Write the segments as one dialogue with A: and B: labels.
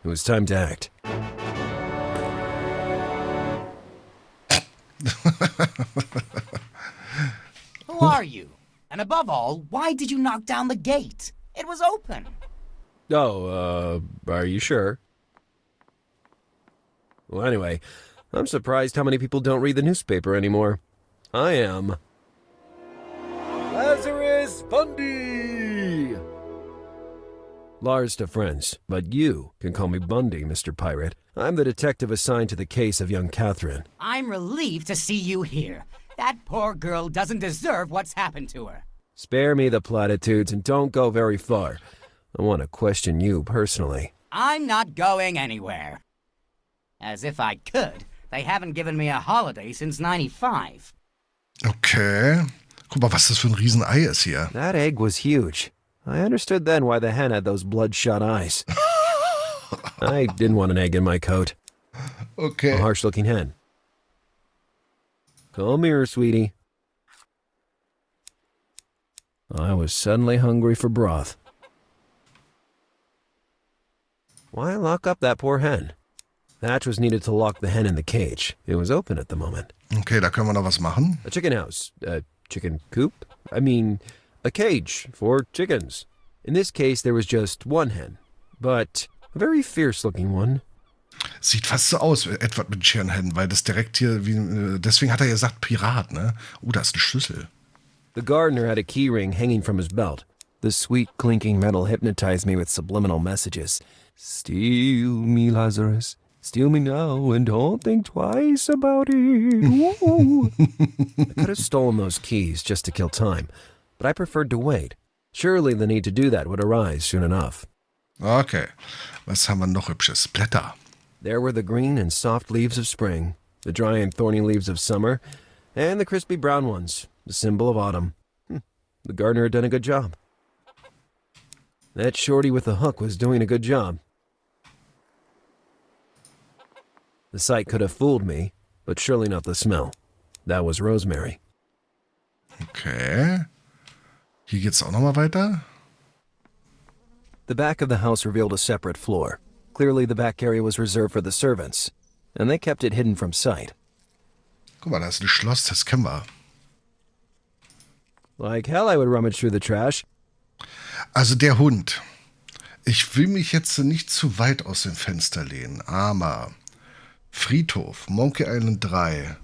A: It was time to act.
B: Who are you? And above all, why did you knock down the gate? It was open.
A: Oh, are you sure? Well, anyway, I'm surprised how many people don't read the newspaper anymore. I am. Lazarus Bundy! Lars to friends, but you can call me Bundy, Mr. Pirate. I'm the detective assigned to the case of young Kathrin.
B: I'm relieved to see you here. That poor girl doesn't deserve what's happened to her.
A: Spare me the platitudes and don't go very far. I want to question you personally.
B: I'm not going anywhere. As if I could. They haven't given me a holiday since '95.
C: Okay. Guck mal, was das für ein Riesenei ist hier.
A: That egg was huge. I understood then why the hen had those bloodshot eyes. I didn't want an egg in my coat.
C: Okay.
A: A harsh-looking hen. Come here, sweetie. I was suddenly hungry for broth. Why lock up that poor hen? The hatch was needed to lock the hen in the cage. It was open at the moment.
C: Okay, da können wir noch was machen.
A: A chicken house. A chicken coop? I mean, a cage for chickens. In this case, there was just one hen, but a very fierce-looking one.
C: Sieht fast so aus, Edward mit Scherenhennen, weil das direkt hier, deswegen hat er gesagt Pirat, ne? Oh, da ist ein Schlüssel.
A: The gardener had a key ring hanging from his belt. The sweet clinking metal hypnotized me with subliminal messages. Steal me, Lazarus. Steal me now and don't think twice about it. I could have stolen those keys just to kill time, but I preferred to wait. Surely the need to do that would arise soon enough.
C: Okay, was haben wir noch Hübsches? Blätter.
A: There were the green and soft leaves of spring, the dry and thorny leaves of summer, and the crispy brown ones, the symbol of autumn. The gardener had done a good job. That shorty with the hook was doing a good job. The sight could have fooled me, but surely not the smell. That was rosemary.
C: Okay. Hier geht's auch nochmal weiter.
A: The back of the house revealed a separate floor. Clearly the back area was reserved for the servants, and they kept it hidden from sight.
C: Guck mal, da ist ein Schloss, das kennen wir.
A: Like hell I would rummage through the trash.
C: Also der Hund. Ich will mich jetzt nicht zu weit aus dem Fenster lehnen, aber Friedhof, Monkey Island 3.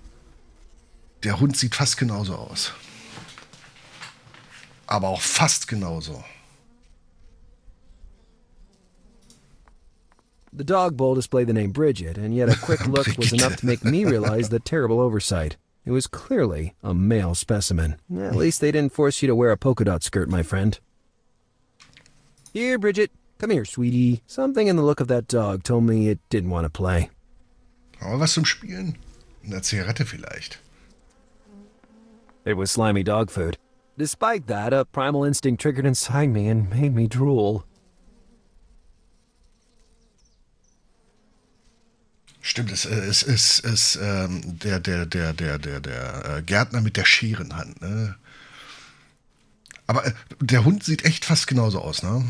C: Der Hund sieht fast genauso aus. Aber auch fast genauso.
A: The dog bowl displayed the name Bridget, and yet a quick look was enough to make me realize the terrible oversight. It was clearly a male specimen. At least they didn't force you to wear a polka dot skirt, my friend. Here, Bridget. Come here, sweetie. Something in the look of that dog told me it didn't want to play.
C: Aber was zum Spielen? Eine Zigarette vielleicht.
A: It was slimy dog food. Despite that, a primal instinct triggered inside me and made me drool.
C: Stimmt, es ist der Gärtner mit der Scherenhand, ne? Aber der Hund sieht echt fast genauso aus, ne?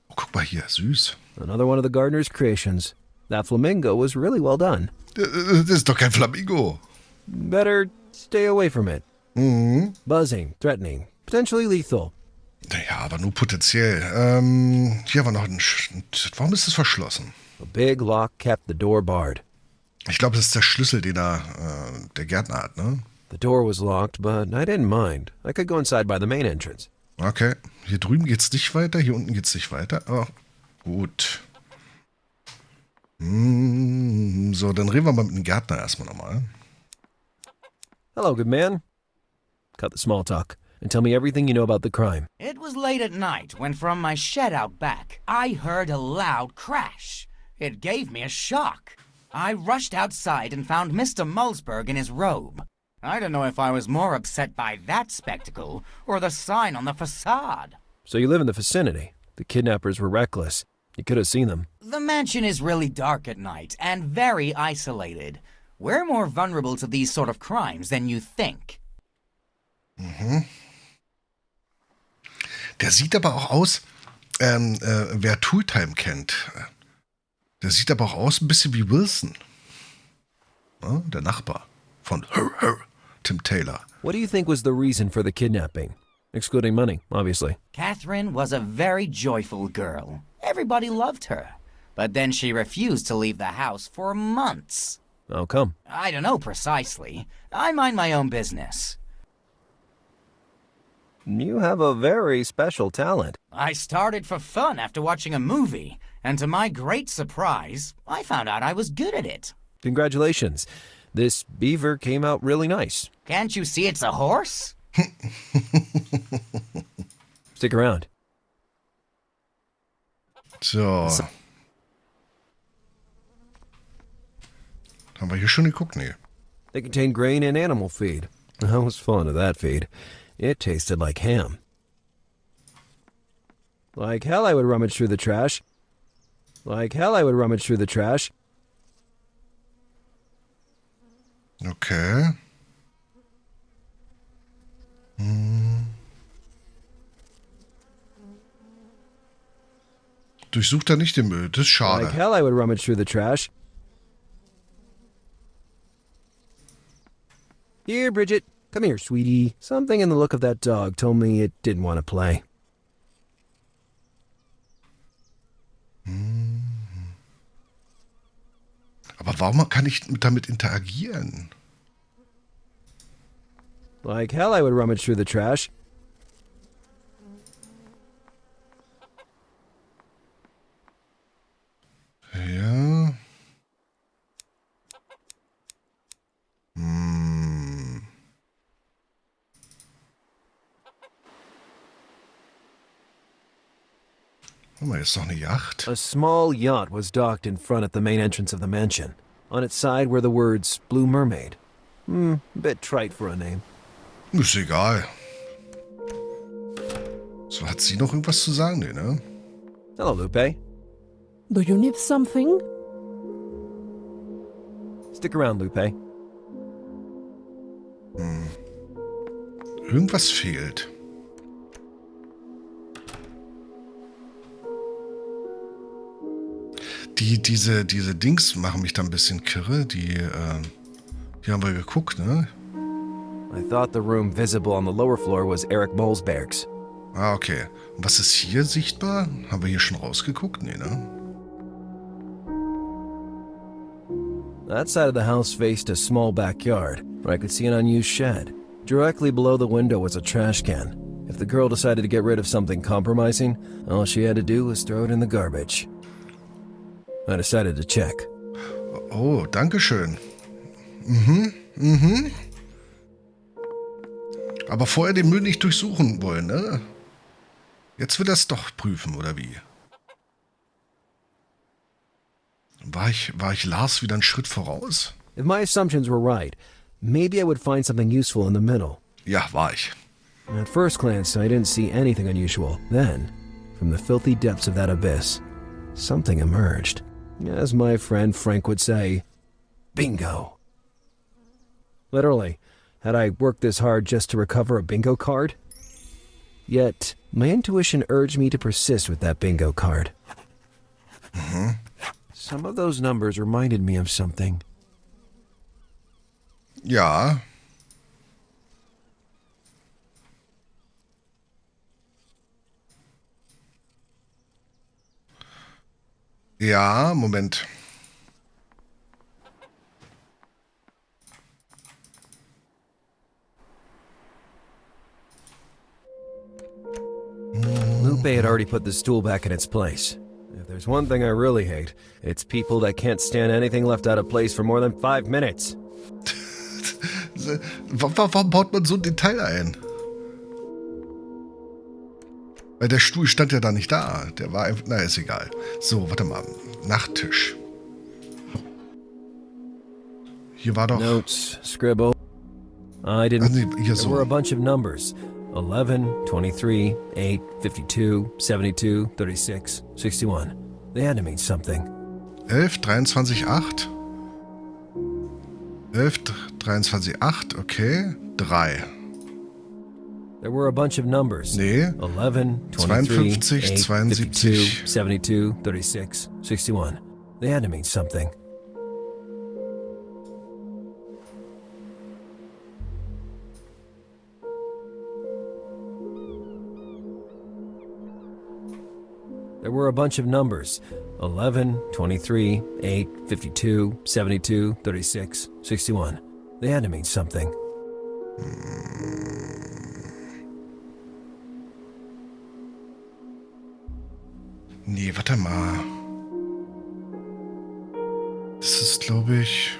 C: Oh, guck mal hier, süß.
A: Another one of the gardener's creations. That flamingo was really well done.
C: Das ist doch kein Flamingo.
A: Better stay away from it.
C: Mhm.
A: Buzzing, threatening, potentially lethal.
C: Naja, aber nur potenziell. Hier war noch ein... Warum ist es verschlossen?
A: A big lock kept the door barred.
C: Ich glaube, das ist der Schlüssel, den der Gärtner hat, ne?
A: The door was locked, but I didn't mind. I could go inside by the main entrance.
C: Okay, hier drüben geht's nicht weiter, hier unten geht's nicht weiter. Oh, gut. So, dann reden wir mal mit dem Gärtner erstmal nochmal.
A: Hello, good man. Cut the small talk and tell me everything you know about the crime.
B: It was late at night when from my shed out back, I heard a loud crash. It gave me a shock. I rushed outside and found Mr. Mulzberg in his robe. I don't know if I was more upset by that spectacle or the sign on the facade.
A: So you live in the vicinity. The kidnappers were reckless. You could have seen them.
B: The mansion is really dark at night and very isolated. We're more vulnerable to these sort of crimes than you think.
C: Mhm. Der sieht aber auch aus, wer Tooltime kennt. Der sieht aber auch aus ein bisschen wie Wilson. Ja, der Nachbar von Tim Taylor.
A: What do you think was the reason for the kidnapping? Excluding money, obviously.
B: Kathrin was a very joyful girl. Everybody loved her. But then she refused to leave the house for months.
A: How come?
B: I don't know precisely. I mind my own business.
A: You have a very special talent.
B: I started for fun after watching a movie, and to my great surprise, I found out I was good at it.
A: Congratulations. This beaver came out really nice.
B: Can't you see it's a horse?
A: Stick around.
C: So. Haben wir hier schon geguckt? Nee.
A: They contain grain and animal feed. I was fond of that feed. It tasted like ham. Like hell I would rummage through the trash. Like hell I would rummage through the trash.
C: Okay. Durchsucht er nicht den Müll. Das ist schade.
A: Like hell I would rummage through the trash. Here, Bridget. Come here, sweetie. Something in the look of that dog told me it didn't want to play.
C: Aber warum kann ich damit interagieren?
A: Like hell I would rummage through the trash.
C: Ja. Guck mal, ist doch eine Yacht.
A: A small yacht was docked in front at the main entrance of the mansion. On its side were the words Blue Mermaid. Bit trite for a name.
C: Ist egal. So, hat sie noch irgendwas zu sagen? Nee, ne?
A: Hello, Lupe.
D: Do you need something?
A: Stick around, Lupe.
C: Irgendwas fehlt. Diese Dings machen mich da ein bisschen kirre. Die haben wir geguckt, ne?
A: I thought the room visible on the lower floor was Eric Mulzberg's.
C: Ah, okay. Und was ist hier sichtbar? Haben wir hier schon rausgeguckt? Nee, ne?
A: That side of the house faced a small backyard, where I could see an unused shed. Directly below the window was a trash can. If the girl decided to get rid of something compromising, all she had to do was throw it in the garbage. I decided to check.
C: Oh, danke schön. Aber vorher den Müll nicht durchsuchen wollen, ne? Jetzt will er es doch prüfen, oder wie? War ich Lars wieder einen Schritt voraus?
A: If my assumptions were right, maybe I would find something useful in the middle.
C: Ja, war ich.
A: At first glance, I didn't see anything unusual. Then, from the filthy depths of that abyss, something emerged. As my friend Frank would say, bingo. Literally, had I worked this hard just to recover a bingo card? Yet, my intuition urged me to persist with that bingo card. Some of those numbers reminded me of something.
C: Ja. Ja, Moment.
A: Lupe had already put the stool back in its place. If there's one thing I really hate, it's people that can't stand anything left out of place for more than 5 minutes.
C: Warum baut man so ein Detail ein? Weil der Stuhl stand ja da nicht da. Der war einfach... Na, ist egal. So, warte mal. Nachttisch. Hier war doch...
A: Notes, scribble. I didn't...
C: Ach nee, hier
A: There were a
C: so.
A: bunch of numbers. 11, 23, 8, 52, 72, 36, 61. They had to mean something.
C: 11, 23, 8. 11, 23, 8. Okay. 3.
A: There were a bunch of numbers.
C: Nee.
A: 11, 23,
C: 52,
A: 8,
C: 72.
A: 52, 72, 36, 61. They had to mean something. There were a bunch of numbers. 11, 23, 8, 52, 72, 36, 61. They had to mean something.
C: Nee, warte mal. Das ist, glaube ich...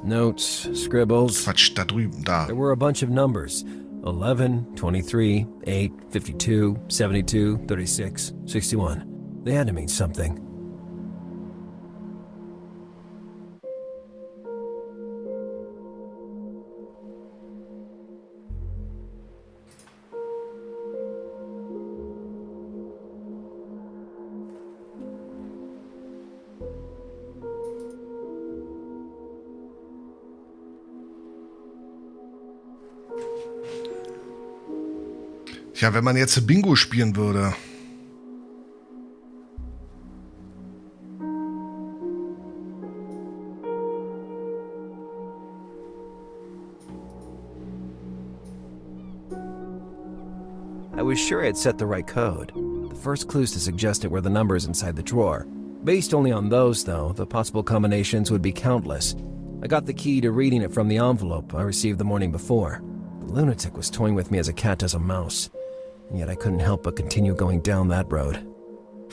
A: Notes, scribbles.
C: Quatsch, da drüben, da.
A: There were a bunch of numbers. 11, 23, 8, 52, 72, 36, 61. They had to mean something.
C: Ja, wenn man jetzt Bingo spielen würde.
A: I was sure I had set the right code. The first clues to suggest it were the numbers inside the drawer. Based only on those, though, the possible combinations would be countless. I got the key to reading it from the envelope I received the morning before. The lunatic was toying with me as a cat does a mouse. And yet I couldn't help but continue going down that road.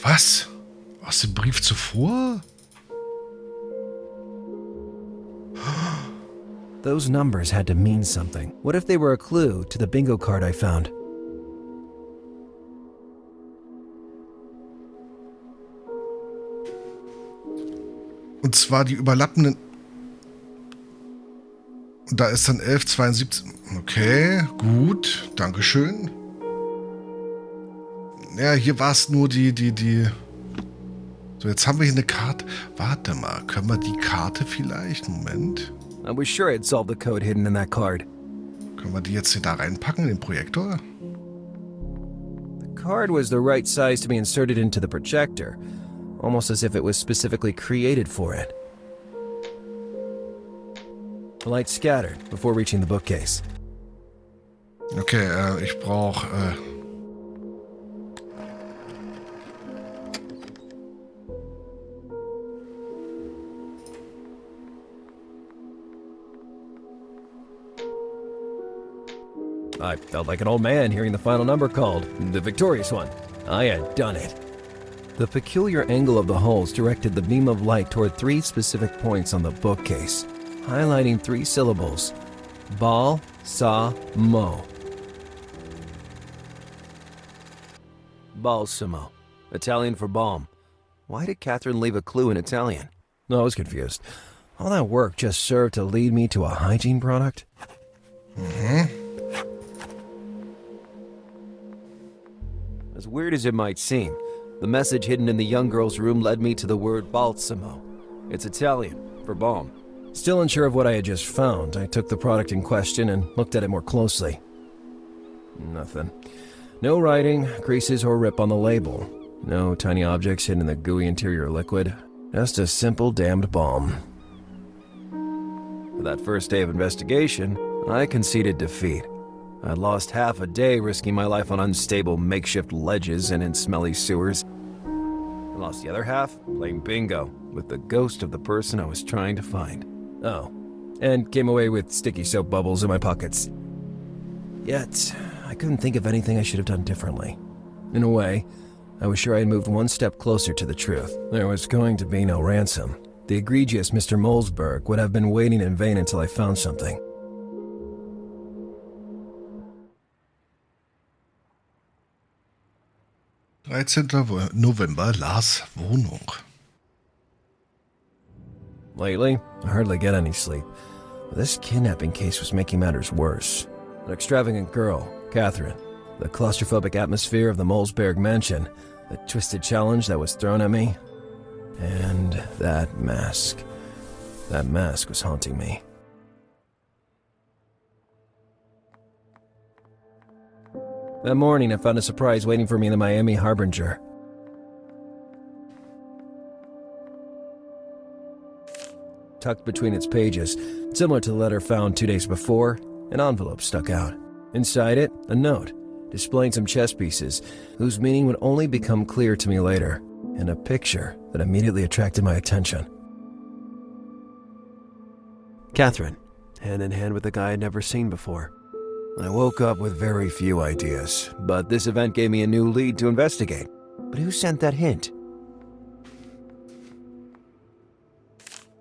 C: Was? Aus dem Brief zuvor?
A: Those numbers had to mean something. What if they were a clue to the bingo card I found?
C: Und zwar die überlappenden... Da ist dann 1172. Okay, gut. Dankeschön. Ja, hier war es nur die... So, jetzt haben wir hier eine Karte. Warte mal, können wir die Karte vielleicht? Moment.
A: I was sure I'd solved the code hidden in that card.
C: Können wir die jetzt hier da reinpacken, in den Projektor?
A: The card was the right size to be inserted into the projector, almost as if it was specifically created for it. The light scattered before reaching the bookcase.
C: Okay, ich brauche...
A: I felt like an old man hearing the final number called, the victorious one. I had done it. The peculiar angle of the holes directed the beam of light toward 3 specific points on the bookcase, highlighting 3 syllables. Balsamo. Balsamo. Italian for balm. Why did Catherine leave a clue in Italian? No, I was confused. All that work just served to lead me to a hygiene product? As weird as it might seem, the message hidden in the young girl's room led me to the word balsamo. It's Italian for balm. Still unsure of what I had just found, I took the product in question and looked at it more closely. Nothing. No writing, creases, or rip on the label. No tiny objects hidden in the gooey interior liquid. Just a simple damned balm. For that first day of investigation, I conceded defeat. I'd lost half a day risking my life on unstable makeshift ledges and in smelly sewers. I lost the other half playing bingo with the ghost of the person I was trying to find. Oh, and came away with sticky soap bubbles in my pockets. Yet, I couldn't think of anything I should have done differently. In a way, I was sure I had moved one step closer to the truth. There was going to be no ransom. The egregious Mr. Mulzberg would have been waiting in vain until I found something.
C: November, Lars' Wohnung.
A: Lately, I hardly get any sleep. This kidnapping case was making matters worse. An extravagant girl, Kathrin, the claustrophobic atmosphere of the Mulzberg mansion, the twisted challenge that was thrown at me, and that mask. That mask was haunting me. That morning, I found a surprise waiting for me in the Miami Harbinger. Tucked between its pages, similar to the letter found 2 days before, an envelope stuck out. Inside it, a note, displaying some chess pieces, whose meaning would only become clear to me later, and a picture that immediately attracted my attention. Kathrin, hand in hand with a guy I'd never seen before. I woke up with very few ideas, but this event gave me a new lead to investigate. But who sent that hint?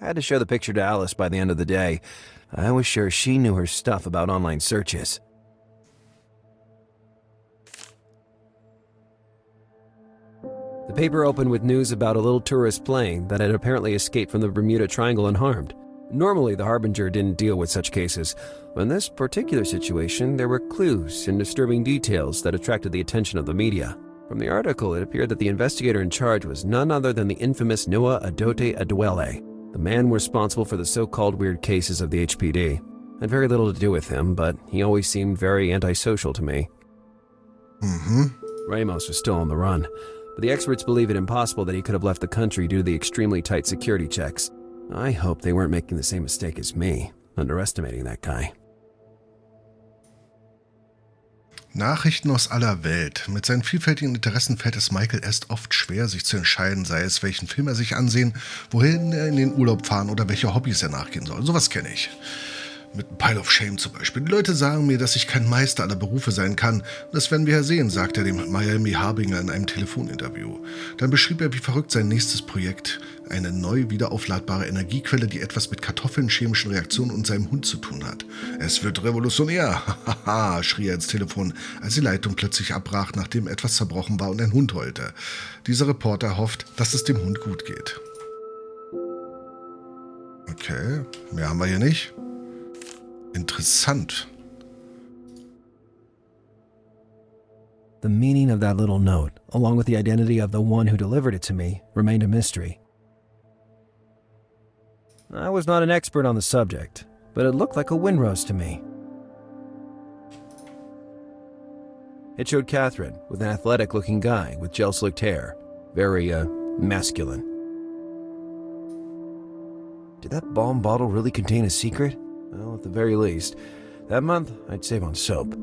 A: I had to show the picture to Alice by the end of the day. I was sure she knew her stuff about online searches. The paper opened with news about a little tourist plane that had apparently escaped from the Bermuda Triangle unharmed. Normally, the Harbinger didn't deal with such cases, but in this particular situation, there were clues and disturbing details that attracted the attention of the media. From the article, it appeared that the investigator in charge was none other than the infamous Noah Adote Adwele, the man responsible for the so-called weird cases of the HPD. I had very little to do with him, but he always seemed very antisocial to me. Ramos was still on the run, but the experts believe it impossible that he could have left the country due to the extremely tight security checks. I hope they weren't making the same mistake as me, underestimating that guy.
C: Nachrichten aus aller Welt. Mit seinen vielfältigen Interessen fällt es Michael erst oft schwer, sich zu entscheiden, sei es, welchen Film er sich ansehen, wohin er in den Urlaub fahren oder welche Hobbys er nachgehen soll. Sowas kenne ich. Mit einem Pile of Shame zum Beispiel. Die Leute sagen mir, dass ich kein Meister aller Berufe sein kann. Das werden wir ja sehen, sagt er dem Miami Harbinger in einem Telefoninterview. Dann beschrieb er wie verrückt sein nächstes Projekt. Eine neu wiederaufladbare Energiequelle, die etwas mit Kartoffeln, chemischen Reaktionen und seinem Hund zu tun hat. Es wird revolutionär. Hahaha, schrie er ins Telefon, als die Leitung plötzlich abbrach, nachdem etwas zerbrochen war und ein Hund heulte. Dieser Reporter hofft, dass es dem Hund gut geht. Okay, mehr haben wir hier nicht. Interessant.
A: The meaning of that little note, along with the identity of the one who delivered it to me, remained a mystery. I was not an expert on the subject, but it looked like a windrose to me. It showed Kathrin with an athletic-looking guy with gel-slicked hair, very, masculine. Did that balm bottle really contain a secret? Well, at the very least, that month I'd save on soap.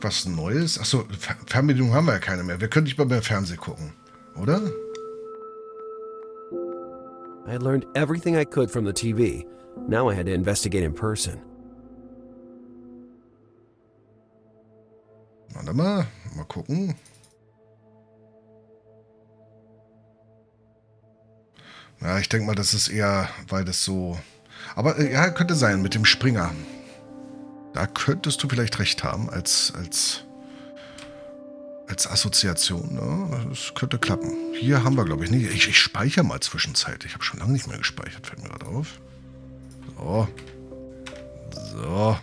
C: Was Neues? Achso, Fernbedienung haben wir ja keine mehr. Wir können nicht mal mehr Fernsehen gucken, oder?
A: I had learned everything I could from the TV. Now I had to investigate in person.
C: Warte mal gucken. Ja, ich denke mal, das ist eher, weil das so... Aber ja, könnte sein, mit dem Springer. Da könntest du vielleicht recht haben, als Assoziation. Ne? Das könnte klappen. Hier haben wir, glaube ich, nicht. Ich speichere mal zwischenzeitlich. Ich habe schon lange nicht mehr gespeichert, fällt mir gerade auf. So.